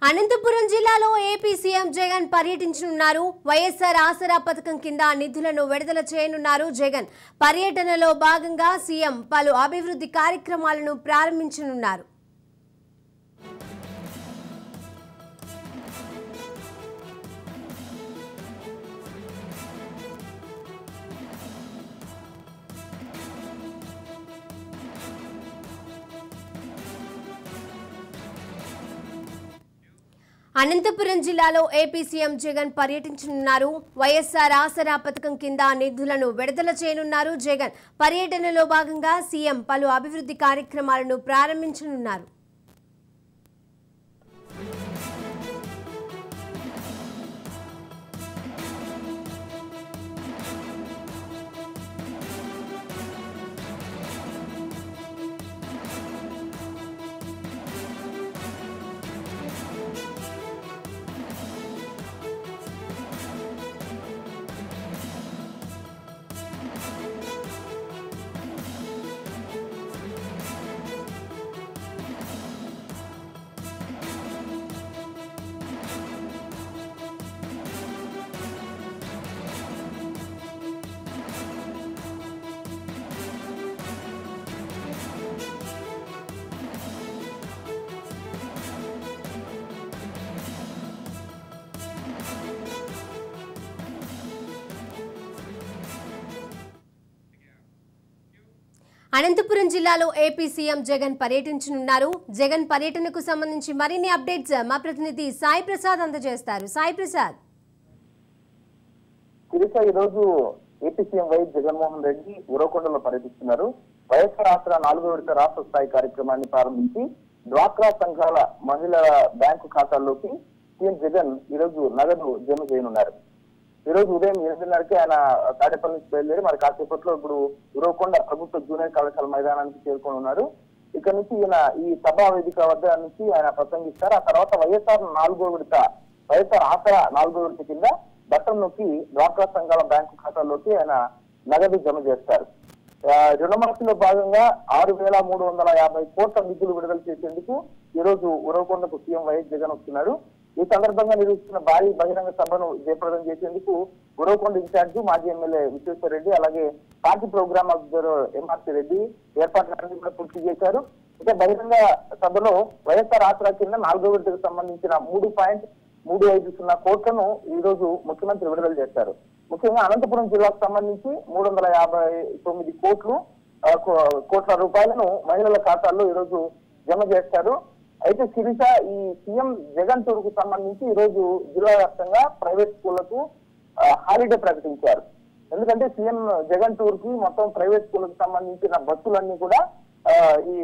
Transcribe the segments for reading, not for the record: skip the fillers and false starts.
అనంతపురం జిల్లాలో AP CM Jagan పర్యటించనున్నారు. వైఎస్ఆర్ ఆసరా పథకం కింద నిధులను విడుదల చేయనున్నారు. జగన్ పర్యటనలో భాగంగా సీఎం పలు అభివృద్ధి కార్యక్రమాలను ప్రారంభించనున్నారు. అనంతపురం జిల్లాలో ఏపీ సీఎం జగన్ పర్యటించనున్నారు. వైఎస్ఆర్ ఆసరా పథకం కింద నిధులను విడుదల చేయనున్నారు. జగన్ పర్యటనలో భాగంగా సీఎం పలు అభివృద్ధి కార్యక్రమాలను ప్రారంభించనున్నారు. అనంతపురం జిల్లాలో ఏపీ సీఎం జగన్ పర్యటించనున్నారు. జగన్ పర్యటనకు సంబంధించి మరిన్ని అప్డేట్స్ మా ప్రతినిధి సాయి ప్రసాద్ అందజేస్తారు. సాయి ప్రసాద్. ఈ రోజు AP CM YS Jaganmohan Reddy ఉరవకొండలో పర్యటిస్తున్నారు. వైఎస్ఆర్ ఆసరా 4వ విడత రాష్ట్ర స్థాయి కార్యక్రమాన్ని ప్రారంభించి డ్వాక్రా సంఘాల మహిళల బ్యాంకు ఖాతాల్లోకి సీఎం జగన్ ఈ రోజు నగదు జమ చేయనున్నారు. ఈ రోజు ఉదయం 8:30కి ఆయన తాడేపల్లి నుంచి బయలుదేరి మరి కాసేపట్లో ఇప్పుడు ఉరవకొండ ప్రభుత్వ జూనియర్ కళాశాల మైదానానికి చేరుకొని ఉన్నారు. ఇక్కడ నుంచి ఈయన ఈ సభా వేదిక వద్ద నుంచి ఆయన ప్రసంగిస్తారు. ఆ తర్వాత వైఎస్ఆర్ ఆసరా 4వ విడత కింద బటన్ నొక్కి డ్వాక్రా సంఘాల బ్యాంకు ఖాతాల్లోకి ఆయన నగదు జమ చేస్తారు. రుణమాఫీలో భాగంగా 6,350 కోట్ల నిధులు విడుదల చేసేందుకు ఈ రోజు ఉరవకొండకు సీఎం వైఎస్ జగన్ వస్తున్నారు. ఈ సందర్భంగా నిర్వహిస్తున్న భారీ బహిరంగ సభను జయప్రదం చేసేందుకు ఉరవకొండ ఇన్ఛార్జ్ మాజీ ఎమ్మెల్యే విశ్వేశ్వర రెడ్డి అలాగే party programme officer MRC Reddy ఏర్పాట్లన్నీ కూడా పూర్తి చేశారు. అయితే బహిరంగ సభలో వైఎస్ఆర్ ఆసరా కింద 4వ విడతకు సంబంధించిన 3.350 కోట్లను ఈ రోజు ముఖ్యమంత్రి విడుదల చేశారు. ముఖ్యంగా అనంతపురం జిల్లాకు సంబంధించి 359 కోట్ల రూపాయలను మహిళల ఖాతాల్లో ఈ రోజు జమ చేస్తారు. అయితే శిరీష, ఈ సీఎం జగన్ టూర్ కు సంబంధించి ఈ రోజు జిల్లా వ్యాప్తంగా ప్రైవేట్ స్కూళ్లకు హాలిడే ప్రకటించారు. ఎందుకంటే సీఎం జగన్ టూర్ కి మొత్తం ప్రైవేట్ స్కూళ్లకు సంబంధించిన బస్సులన్నీ కూడా ఈ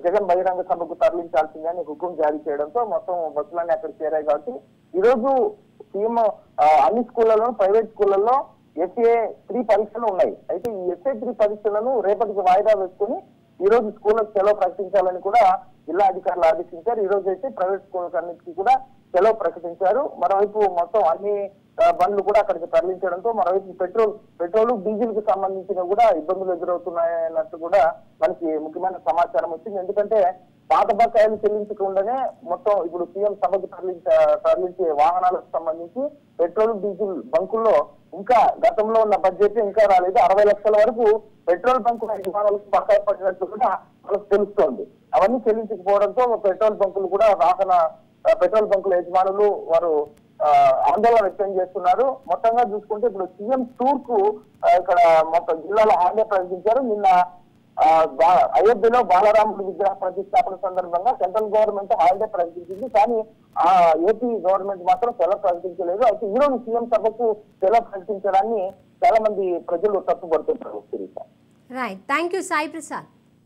జగన్ బహిరంగ సభకు తరలించాల్సిందని హుకుం జారీ చేయడంతో మొత్తం బస్సులన్నీ అక్కడ చేరాయి. కాబట్టి ఈ రోజు సీఎం అన్ని స్కూళ్లలో ప్రైవేట్ స్కూళ్లలో SA3 పరీక్షలు ఉన్నాయి. అయితే ఈ SA3 పరీక్షలను రేపటికి వాయిదా వేసుకుని ఈ రోజు స్కూళ్లకు సెలవు ప్రకటించాలని కూడా జిల్లా అధికారులు ఆదేశించారు. ఈ రోజు అయితే ప్రైవేట్ స్కూల్స్ అన్నిటికీ కూడా సెలవు ప్రకటించారు. మరోవైపు మొత్తం అన్ని బండ్లు కూడా అక్కడికి తరలించడంతో మరోవైపు పెట్రోల్ డీజిల్ కి సంబంధించిన కూడా ఇబ్బందులు ఎదురవుతున్నాయన్నట్టు కూడా మనకి ముఖ్యమైన సమాచారం వచ్చింది. ఎందుకంటే పాత బకాయిలు చెల్లించకుండానే మొత్తం ఇప్పుడు సీఎం సభకు తరలించే వాహనాలకు సంబంధించి పెట్రోల్ డీజిల్ బంకుల్లో ఇంకా గతంలో ఉన్న బడ్జెట్ ఇంకా రాలేదు. 60 లక్షల వరకు పెట్రోల్ బంకుల యజమానులకు బకాయి పడినట్టు కూడా మనకు తెలుస్తోంది. అవన్నీ చెల్లించకపోవడంతో పెట్రోల్ బంకులు కూడా పెట్రోల్ బంకుల యజమానులు వారు ఆందోళన వ్యక్తం చేస్తున్నారు. మొత్తంగా చూసుకుంటే ఇప్పుడు సీఎం టూర్ కు ఇక్కడ మొత్తం జిల్లాలో హాలిడే ప్రకటించారు. నిన్న అయోధ్యలో బాలరాముడి విగ్రహ ప్రతిష్టాపన సందర్భంగా సెంట్రల్ గవర్నమెంట్ హాలిడే ప్రకటించింది. కానీ ఏపీ గవర్నమెంట్ మాత్రం సెలవు ప్రకటించలేదు. అయితే ఈ రోజు సీఎం సభకు సెలవు ప్రకటించడాన్ని చాలా మంది ప్రజలు తప్పుపడుతున్నారు. Right, thank you Sai Prasad.